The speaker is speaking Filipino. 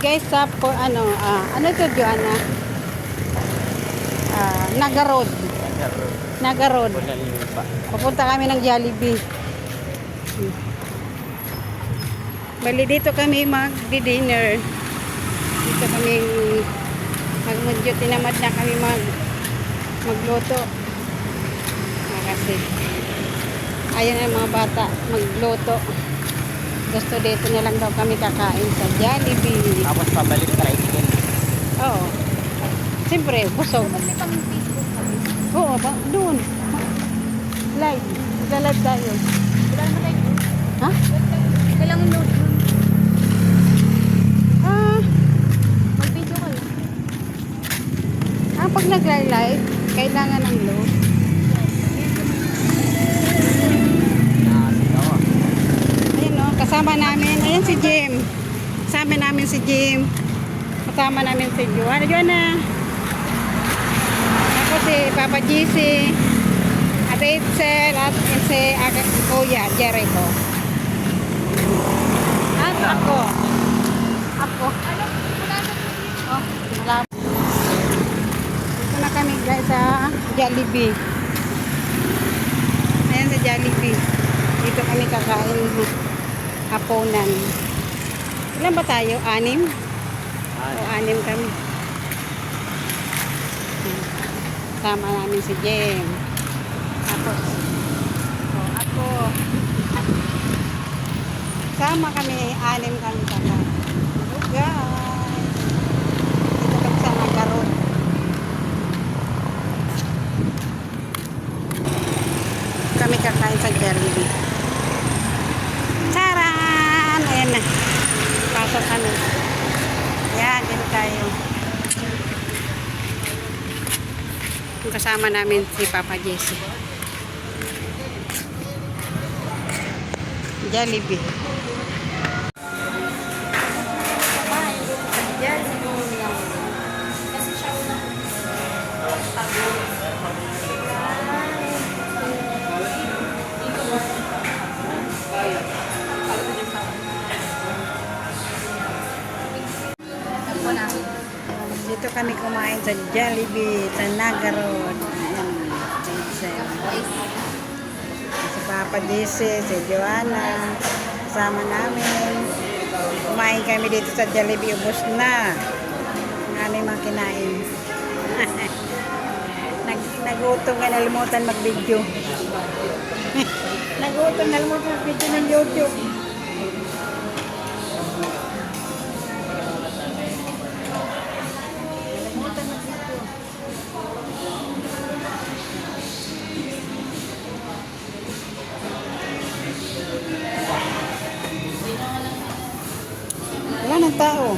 guys sa ano to Joanna? Naga Road. Naga Road. Pupunta kami ng Jollibee. Bali dito kami mag-dinner. Dito kami mag-mudyo. Tinamad na kami magluto. Kasi ayaw na mga bata magluto. Gusto dito na lang daw kami kakain sa Jollibee. Tapos pabalik tricycle. Oo. Siyempre, busog. Oo, doon. Live. Magla-live tayo. Ha? Kailangan load. Mag-video ka lang. Pag nag-live, kailangan ng load. Ayun o, kasama namin. Ayan si Jim. Kasama namin si Jim. Kasama namin si Joanna. Joanna. Ako si Papa GC. Rachel at si Kuya Jericho. At ako. Ako. Oh, malapit. Dito na kami guys sa Jollibee. Ayan sa Jollibee. Dito kami kakain hapunan. Ilan ba tayo? 6? O 6 kami. Sama namin si Jem. Tapos ako. Sama kami 6 kami kakain. Hello guys. Dito kami sa Naga Road. Kami kakain sa Jollibee. Charan! Ayan na. Pasok kami. Yan, dito tayo. Yung kasama namin si Papa Jesse. Jollibee. Dito kami kumain sa Jollibee, sa Naga Road. Si Papa Jesse, si Joanna, kasama namin. Kumain kami dito sa Jollibee, ubos na. Ang aming mga kinain. Nagutom ka, nalimutan mag-video. Nagutom, nalimutan mag-video ng YouTube. Wala ng tao.